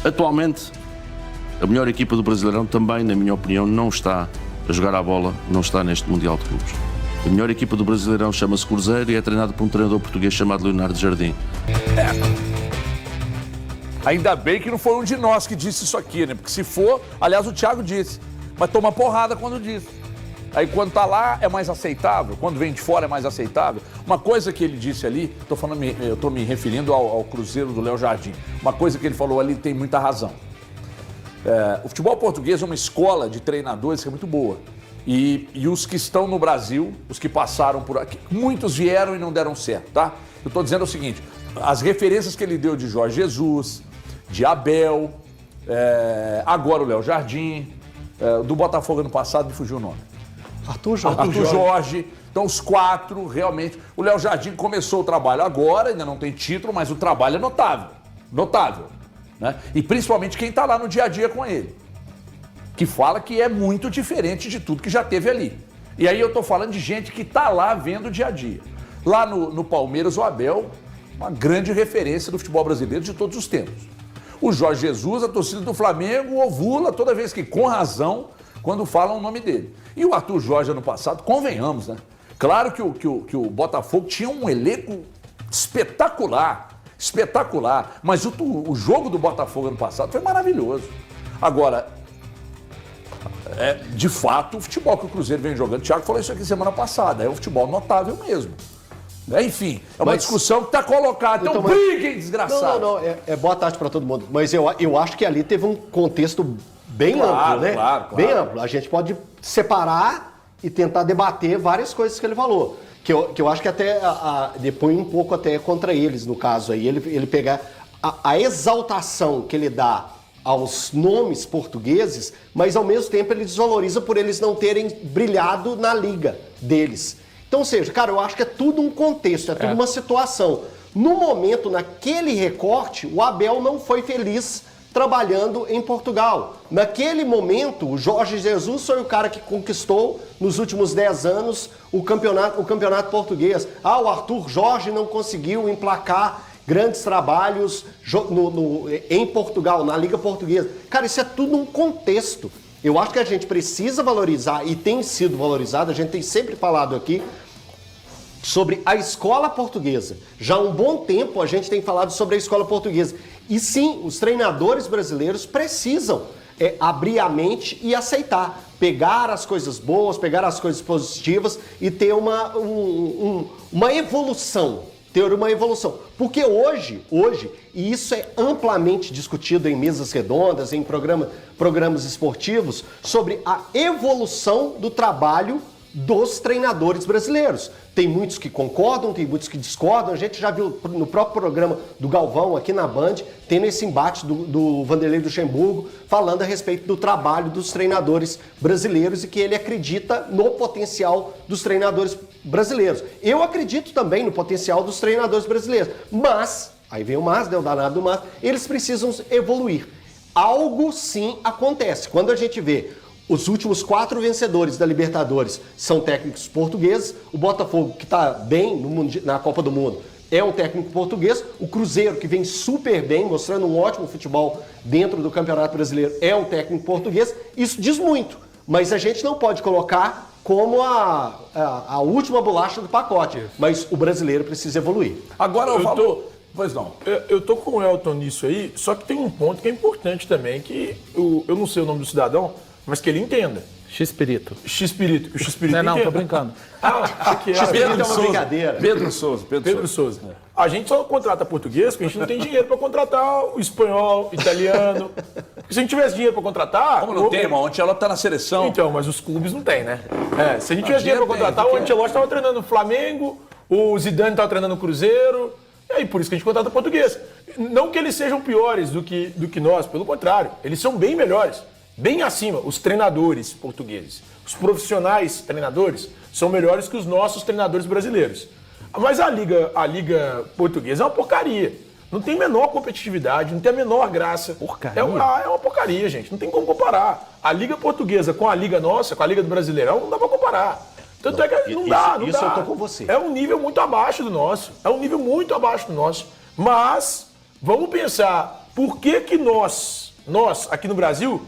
Atualmente, a melhor equipa do Brasileirão também, na minha opinião, não está a jogar à bola, não está neste Mundial de Clubes. A melhor equipa do Brasileirão chama-se Cruzeiro e é treinada por um treinador português chamado Leonardo Jardim. Ainda bem que não foi um de nós que disse isso aqui, né? Porque se for, aliás, o Thiago disse, mas toma porrada quando disse. Aí quando tá lá é mais aceitável, quando vem de fora é mais aceitável. Uma coisa que ele disse ali, eu tô me referindo ao Cruzeiro do Léo Jardim. Uma coisa que ele falou ali tem muita razão. O futebol português é uma escola de treinadores que é muito boa. E os que estão no Brasil, os que passaram por aqui, muitos vieram e não deram certo, tá? Eu tô dizendo o seguinte, as referências que ele deu de Jorge Jesus, de Abel, agora o Léo Jardim, do Botafogo ano passado, me fugiu o nome. Arthur Jorge. Então, os quatro, realmente. O Léo Jardim começou o trabalho agora, ainda não tem título, mas o trabalho é notável. Notável. Né? E principalmente quem está lá no dia a dia com ele. Que fala que é muito diferente de tudo que já teve ali. E aí eu estou falando de gente que está lá vendo o dia a dia. Lá no Palmeiras, o Abel, uma grande referência do futebol brasileiro de todos os tempos. O Jorge Jesus, a torcida do Flamengo, ovula toda vez que, com razão, quando falam o nome dele. E o Arthur Jorge, ano passado, convenhamos, né? Claro que o Botafogo tinha um elenco espetacular, mas o jogo do Botafogo ano passado foi maravilhoso. Agora, de fato, o futebol que o Cruzeiro vem jogando, o Thiago falou isso aqui semana passada, é um futebol notável mesmo. Enfim, é uma discussão que está colocada. Então briguem, desgraçado. Não, boa tarde para todo mundo. Mas eu acho que ali teve um contexto bem amplo, né? Claro. Bem amplo. A gente pode separar e tentar debater várias coisas que ele falou. Que eu acho que até depõe um pouco até contra eles, no caso aí. Ele pegar a exaltação que ele dá aos nomes portugueses, mas ao mesmo tempo ele desvaloriza por eles não terem brilhado na liga deles. Então, ou seja, cara, eu acho que é tudo um contexto, é tudo uma situação. No momento, naquele recorte, o Abel não foi feliz trabalhando em Portugal. Naquele momento, o Jorge Jesus foi o cara que conquistou, nos últimos 10 anos, o campeonato português. O Arthur Jorge não conseguiu emplacar grandes trabalhos em Portugal, na Liga Portuguesa. Cara, isso é tudo um contexto. Eu acho que a gente precisa valorizar, e tem sido valorizado, a gente tem sempre falado aqui, sobre a escola portuguesa. Já há um bom tempo a gente tem falado sobre a escola portuguesa. E sim, os treinadores brasileiros precisam abrir a mente e aceitar. Pegar as coisas boas, pegar as coisas positivas e ter uma evolução. Porque hoje, e isso é amplamente discutido em mesas redondas, em programas esportivos, sobre a evolução do trabalho dos treinadores brasileiros. Tem muitos que concordam, tem muitos que discordam. A gente já viu no próprio programa do Galvão, aqui na Band, tendo esse embate do Vanderlei Luxemburgo, falando a respeito do trabalho dos treinadores brasileiros e que ele acredita no potencial dos treinadores brasileiros. Eu acredito também no potencial dos treinadores brasileiros. Mas, aí vem o mas, né, o danado do mas, eles precisam evoluir. Algo sim acontece. Quando a gente vê os últimos 4 vencedores da Libertadores são técnicos portugueses. O Botafogo, que está bem na Copa do Mundo, é um técnico português. O Cruzeiro, que vem super bem, mostrando um ótimo futebol dentro do Campeonato Brasileiro, é um técnico português. Isso diz muito, mas a gente não pode colocar como a última bolacha do pacote. Mas o brasileiro precisa evoluir. Agora Pois não. Eu tô com o Elton nisso aí, só que tem um ponto que é importante também, que eu não sei o nome do cidadão, mas que ele entenda. X-Pirito. X-Pirito. O X-Pirito Não, tô brincando. X-Pirito é uma brincadeira. Pedro Souza. A gente só contrata português porque a gente não tem dinheiro para contratar o espanhol, italiano. Porque se a gente tivesse dinheiro para contratar... Como não tem, irmão? O Ancelotti tá na seleção. Então, mas os clubes não tem, né? Se a gente tivesse dinheiro para contratar, o Ancelotti estava treinando o Flamengo, o Zidane estava treinando o Cruzeiro... E aí, por isso que a gente contrata português. Não que eles sejam piores do que nós, pelo contrário. Eles são bem melhores, bem acima. Os treinadores portugueses, os profissionais treinadores, são melhores que os nossos treinadores brasileiros. Mas a liga portuguesa é uma porcaria. Não tem menor competitividade, não tem a menor graça. Porcaria? É uma porcaria, gente. Não tem como comparar. A liga portuguesa com a liga nossa, com a liga do Brasileirão, não dá pra comparar. Tanto é que não dá. Eu tô com você. É um nível muito abaixo do nosso. Mas, vamos pensar por que que nós, aqui no Brasil,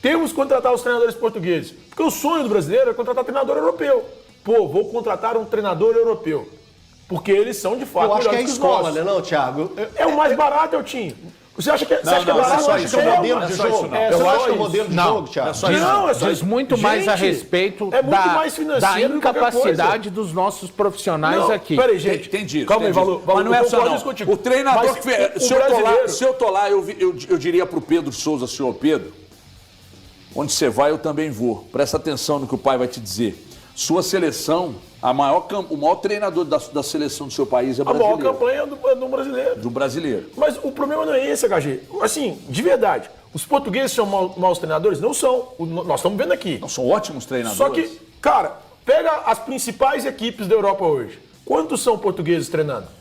temos que contratar os treinadores portugueses? Porque o sonho do brasileiro é contratar treinador europeu. Pô, vou contratar um treinador europeu. Porque eles são, de fato, Eu acho que é a melhores os escola, nossos. né, não, Thiago? É o mais barato, Eltinho. Você acha que é barato? Você acha que é o modelo de só isso, jogo? não. Eu acho que é o modelo de jogo, Thiago. Não, é só Diz isso. muito mais a Gente, respeito é muito mais da financeiro do que qualquer incapacidade dos nossos profissionais Não, aqui. peraí, gente. Entendi. Calma aí, Valor. Mas não é só não. Contigo. O treinador Mas que fez. o Se eu tô lá, brasileiro- se eu tô lá, eu diria pro Pedro Souza, senhor Pedro, onde você vai, eu também vou. Presta atenção no que o pai vai te dizer. Sua seleção, o maior treinador da seleção do seu país é A maior brasileiro. campanha do brasileiro. Do brasileiro. Mas o problema não é esse, HG. Assim, de verdade, os portugueses são maus treinadores? Não são. Nós estamos vendo aqui. Não, são ótimos treinadores. Só que, cara, pega as principais equipes da Europa hoje. Quantos são portugueses treinando?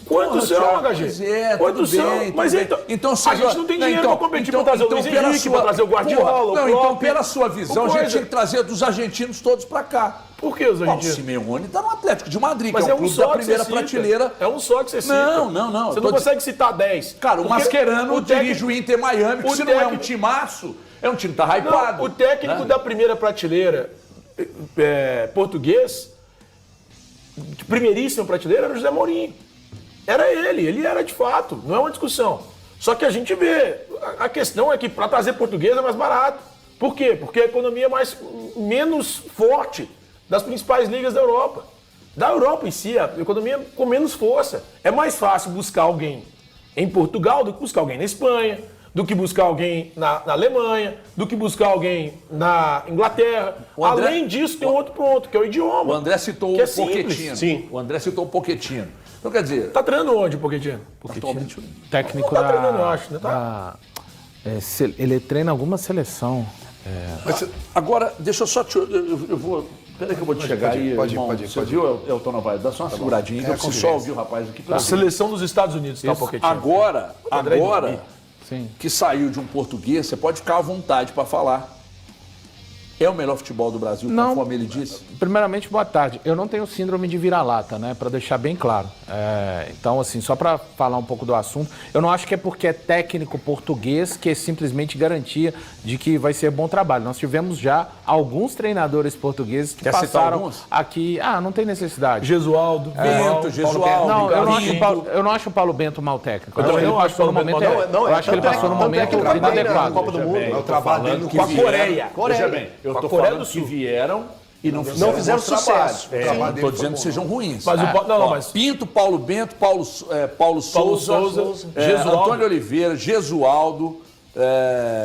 Quantos são, Thiago, HG? pois é, Quantos tudo são? bem, Mas tudo bem. então, se a gente não tem dinheiro pra competir pra trazer o Luiz pela Henrique, pra trazer o Guardiola, o Não, Klopp. então pela sua visão, a gente coisa. tinha que trazer dos argentinos todos pra cá. Por que os O argentinos? Simeone tá no Atlético de Madrid, Mas que é um clube da primeira que você cita. prateleira. É um só que você cita. Não. Você Tô não consegue citar 10. Cara, o Porque Mascherano dirige o Inter Miami, que o se não é um técnico- timaço, é um time que tá hypado. Não, o técnico né? da primeira prateleira português, de primeiríssima prateleira, era o José Mourinho. Era ele era de fato, não é uma discussão. Só que a gente vê, a questão é que para trazer português é mais barato. Por quê? Porque a economia é menos forte das principais ligas da Europa. Da Europa em si, a economia com menos força. É mais fácil buscar alguém em Portugal do que buscar alguém na Espanha, do que buscar alguém na Alemanha, do que buscar alguém na Inglaterra. André- Além disso, tem um outro ponto, que é o idioma. O André citou que é o Pochettino. Sim. O André citou o Pochettino. Então, quer dizer, Tá treinando onde, Pochettino? atualmente, Técnico Não tá treinando, eu acho, né? ele treina alguma seleção. agora, deixa eu só te... Eu vou... Peraí que eu vou te chegar aí, pode ir, irmão. pode ir, Você pode ir. viu, Elton Novaes? Dá só uma seguradinha, que eu preciso só ouvir o rapaz aqui. A seleção dos Estados Unidos tá um pouquinho. Agora Sim. que saiu de um português, você pode ficar à vontade para falar. É o melhor futebol do Brasil, Não. conforme ele disse? Primeiramente, boa tarde. Eu não tenho síndrome de vira-lata, né? Para deixar bem claro. Então, assim, só para falar um pouco do assunto, eu não acho que é porque é técnico português que é simplesmente garantia de que vai ser bom trabalho. Nós tivemos já alguns treinadores portugueses que Quer citar passaram alguns? aqui. Não tem necessidade. Gesualdo, Gesualdo. Não, Pinto. eu não acho o Paulo Bento mal técnico. Eu também não acho o Paulo Bento mal técnico. Eu acho que ele passou no momento inadequado. Copa do Mundo. É o trabalho dele que com a vieram- Coreia. Veja bem, eu Com a tô Coreia falando do que Sul. vieram e não fizeram, fizeram bons trabalhos. sucesso. O trabalho Não dele estou foi dizendo bom. que sejam ruins. Mas Ó, Pinto, Paulo Bento, Paulo Souza, Gesualdo. Antônio Oliveira, Gesualdo,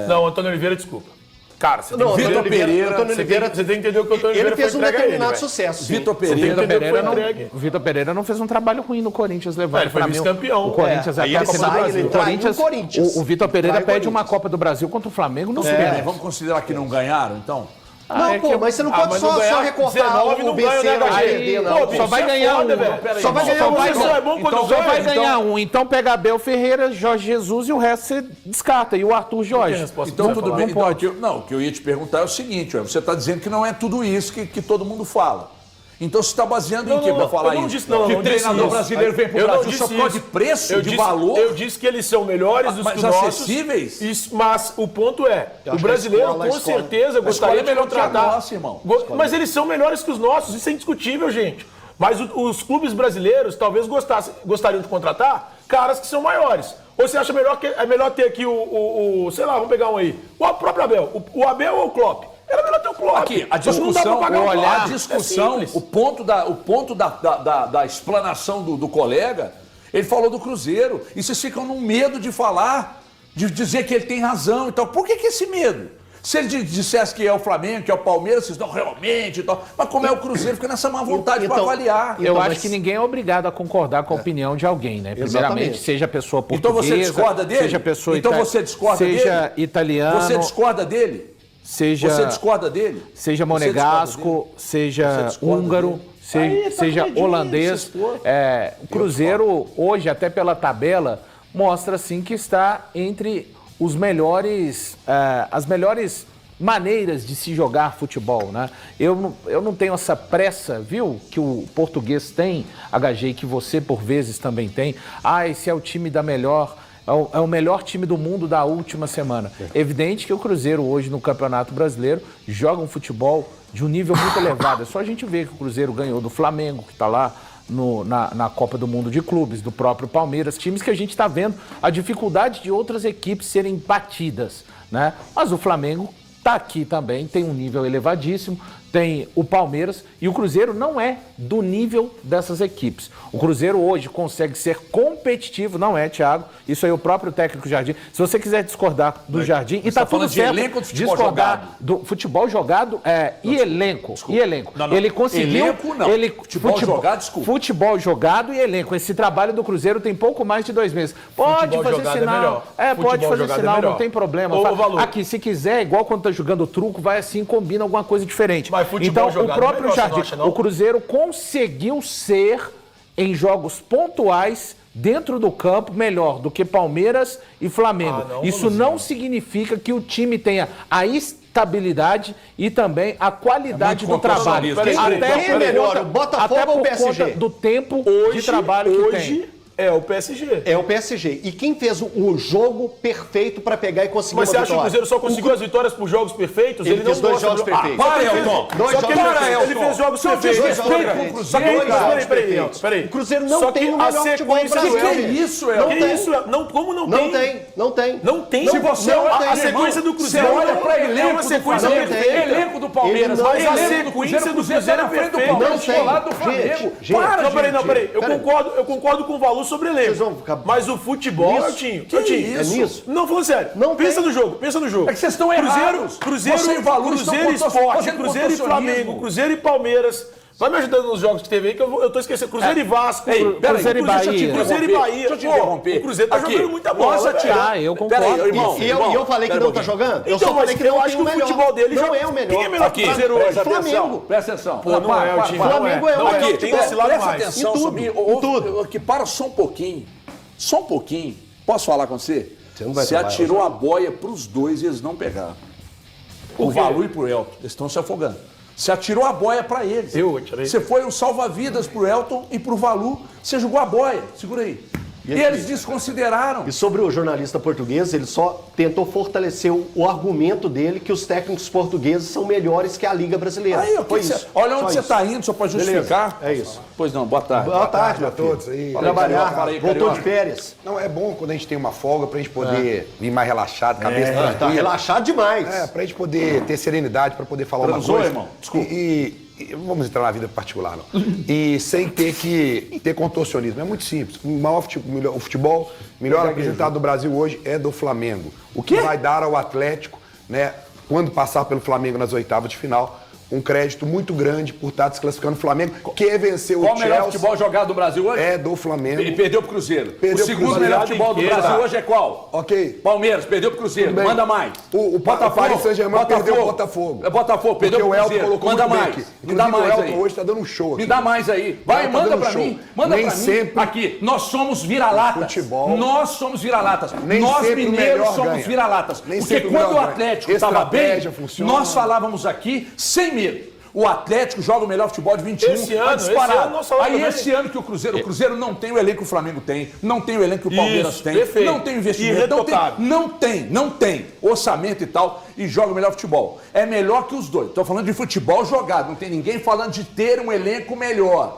Não, Antônio Oliveira, desculpa. Cara, você tem Não, que Vitor Antônio Oliveira- Pereira, Antônio Você Oliveira, tem que entender o que o Antônio ele Oliveira fez foi um entregue a ele, determinado velho. sucesso. sim. Vitor Pereira. O Vitor Pereira não fez um trabalho ruim no Corinthians, levando Ele foi pra mim vice-campeão. o Corinthians Aí até a ele final do sai, Brasil. ele trai o Corinthians. O Vitor Pereira Trai o pede uma Corinthians. Copa do Brasil contra o Flamengo no Peraí, Super. vamos considerar que não ganharam, então? Não, pô, mas você não pode mas só ganhar recortar 19 o não ganha, vencer né, ou HG? perder, não. Pô, bicho, Só vai isso é ganhar foda, um. velho. Só vai ganhar um. Só é bom quando Só ganha. vai ganhar um. Então pega Abel Ferreira, Jorge Jesus e o resto você descarta. E o Arthur Jorge. resposta Então Você tudo falar? bem. Não Então, pode. o que eu ia te perguntar é o seguinte, você está dizendo que não é tudo isso que todo mundo fala. Então você está baseando em quê para falar eu não isso? disse, não, que não disse treinador isso. brasileiro vem para o Eu não Brasil disse só por causa de isso. preço, Eu de disse- valor? Eu disse que eles são melhores dos Mas que os acessíveis? nossos. Isso, mas o ponto é, o acho que brasileiro a com escola- certeza A gostaria escola é de melhor que a contratar. nossa, irmão. Mas eles são melhores que os nossos, isso é indiscutível, gente. Mas os clubes brasileiros talvez gostariam de contratar caras que são maiores. Ou você acha é melhor ter aqui sei lá, vamos pegar um aí, o próprio Abel. O Abel ou o Klopp? Era melhor ter o Klopp. Aqui, a Só que não dá pra discussão, pagar o Klopp. a discussão, É simples. o ponto da explanação do colega, ele falou do Cruzeiro. E vocês ficam num medo de falar, de dizer que ele tem razão e tal. Por que esse medo? Se ele dissesse que é o Flamengo, que é o Palmeiras, vocês não realmente e tal. Mas como é o Cruzeiro, fica nessa má vontade para Então, avaliar. Eu Então, acho mas- que ninguém é obrigado a concordar com a opinião de alguém, né? Primeiramente, Exatamente. seja pessoa Então portuguesa, você discorda dele? seja pessoa Então você discorda seja dele? italiano, Você discorda dele? seja Você discorda dele? seja Você monegasco, Você seja discorda húngaro, dele? seja acredito, holandês. se for. O Cruzeiro, hoje, até pela tabela, mostra assim que está entre os melhores, as melhores maneiras de se jogar futebol, né? Eu não tenho essa pressa, viu, que o português tem, HG, e que você por vezes também tem. Esse é o time da melhor é o melhor time do mundo da última semana. Evidente que o Cruzeiro hoje no Campeonato Brasileiro joga um futebol de um nível muito elevado. É só a gente ver que o Cruzeiro ganhou do Flamengo, que está lá na Copa do Mundo de Clubes, do próprio Palmeiras, times que a gente está vendo a dificuldade de outras equipes serem batidas, né? Mas o Flamengo está aqui também, tem um nível elevadíssimo, tem o Palmeiras e o Cruzeiro não é do nível dessas equipes. O Cruzeiro hoje consegue ser competitivo, não é, Thiago? Isso aí o próprio técnico Jardim. Se você quiser discordar do Jardim, e tá tudo certo, elenco de futebol discordar jogado. do futebol jogado e elenco. E elenco. Não, não. Ele conseguiu... Elenco, não. Futebol jogado, desculpa. Futebol jogado e elenco. Esse trabalho do Cruzeiro tem pouco mais de 2 meses. Pode Futebol fazer jogado é sinal. melhor. Pode Futebol fazer jogado é sinal, melhor. não tem problema. Ô, Valu. Aqui, se quiser, igual quando tá jogando truco, vai assim, combina alguma coisa diferente. Mas futebol Então, o jogado próprio é melhor, você Jardim, não acha, não? o Cruzeiro conseguiu ser, em jogos pontuais, dentro do campo, melhor do que Palmeiras e Flamengo. Isso não significa que o time tenha a estabilidade e também a qualidade do trabalho. Quem é melhor, o Botafogo até ou o por PSG? conta do tempo de trabalho que tem. É o PSG. É o PSG. E quem fez o jogo perfeito para pegar e conseguir Mas uma você acha que o vitória? Cruzeiro só conseguiu as vitórias por jogos perfeitos? Ele fez não 2 gosta jogos do- perfeitos. para, Ele fez- Elton. Dois Só que jogos ele perfeitos. ele fez jogos Só perfeitos. desrespeito Peraí, com o Cruzeiro, peraí, cara. peraí. O Cruzeiro não Só tem que o a melhor futebol sequência do brasileiro. Que isso, Elton? Não Que tem. isso? Não, como não Não tem? tem, não tem. Não tem. Se você Não olha tem, a sequência do Cruzeiro você olha pra é elenco uma do sequência Flamengo, perfeita. elenco do Palmeiras, Ele não- mas a elenco sequência do Cruzeiro Cruzeiro tá é na frente do perfeita. Palmeiras, Não tem. colado do Flamengo. Gente, Para, Não, peraí, não, gente. peraí. Eu Peraí. concordo com o Valu sobre Vocês elenco. vão ficar- Mas o futebol, Nisso? Eltinho. Que Eltinho, isso? É nisso? Não, falando sério. Não pensa tem. no jogo, pensa no jogo. É que vocês estão errados. Cruzeiro Você e o Valu estão Cruzeiro e Sport, fazendo Cruzeiro e contorcionismo. Flamengo, Cruzeiro e Palmeiras. Vai me ajudando nos jogos que teve aí, que eu tô esquecendo. Cruzeiro e Vasco. Ei, peraí, Cruzeiro e deixa eu te Bahia. Cruzeiro e interromper. Bahia. Deixa eu te Pô, interromper. o Cruzeiro tá Aqui, jogando muita bola, Nossa, velho. tirar. Eu concordo. Peraí, irmão. E eu falei que não tá jogando? Eu Então, só falei mas que não eu tem acho que o melhor. futebol dele não já- é o melhor. Quem é melhor que o Cruzeiro hoje? Presta Flamengo. atenção, presta atenção. Pô, não é o time. Flamengo é o Não, melhor aqui, tem esse lado Presta mais. atenção, Em tudo, Samir. em tudo. Aqui, para só um pouquinho. Só um pouquinho. Posso falar com você? Você não vai Você falar, atirou a boia pros dois e eles não pegaram. O Valu e pro Elton. Eles estão se afogando. Você atirou a boia pra eles. Eu atirei. Você foi o salva-vidas pro Elton e pro Valu. Você jogou a boia. Segura aí. E eles desconsideraram. E sobre o jornalista português, ele só tentou fortalecer o argumento dele que os técnicos portugueses são melhores que a Liga Brasileira. Aí, Foi você- isso. olha Só onde você isso. está indo, só para justificar. Beleza, é isso. Pois não, boa tarde. Boa tarde, meu a todos filho. aí. Trabalhar, Fala aí, voltou Carioca. de férias. Não, é bom quando a gente tem uma folga pra gente poder vir mais relaxado, cabeça Tá tranquila. relaxado demais. É, pra gente poder ter serenidade, pra poder falar Transou, uma coisa. irmão? Desculpa. E vamos entrar na vida particular, não. E sem ter que ter contorcionismo. É muito simples. O futebol melhor apresentado do Brasil hoje é do Flamengo. O que vai dar ao Atlético, né, quando passar pelo Flamengo nas oitavas de final, um crédito muito grande por estar desclassificando o Flamengo, que venceu Qual o o melhor Chelsea. futebol jogado do Brasil hoje? É do Flamengo. Ele perdeu pro Cruzeiro. Perdeu o pro segundo Cruzeiro. melhor futebol do Inteira. Brasil hoje é qual? Ok. Palmeiras, perdeu pro Cruzeiro. Tudo bem. Manda mais. O Paris Saint-Germain perdeu o Botafogo. É Botafogo, perdeu Porque pro o Elton Cruzeiro. colocou Manda muito bem mais. aqui. Me dá Inclusive, mais o Elton aí. hoje tá dando um show aqui. Me dá mais aí. Vai, Elton tá manda dando pra show. mim. Manda Nem pra mim. sempre- Aqui, nós somos vira-latas. Futebol. Nós somos vira-latas. Nem Nós sempre o mineiros melhor somos ganha. vira-latas. Nem Porque sempre o quando o melhor Atlético ganha. estava bem, Estratégia funciona. nós falávamos aqui sem medo. O Atlético joga o melhor futebol de 21. Esse ano, vai disparar. esse ano nós falamos Aí também. esse ano que o Cruzeiro não tem o elenco que o Flamengo tem, não tem o elenco que o Palmeiras Isso, tem, perfeito. não tem o investimento, Irretocável. não tem orçamento e tal, e joga o melhor futebol. É melhor que os dois. Estou falando de futebol jogado, não tem ninguém falando de ter um elenco melhor.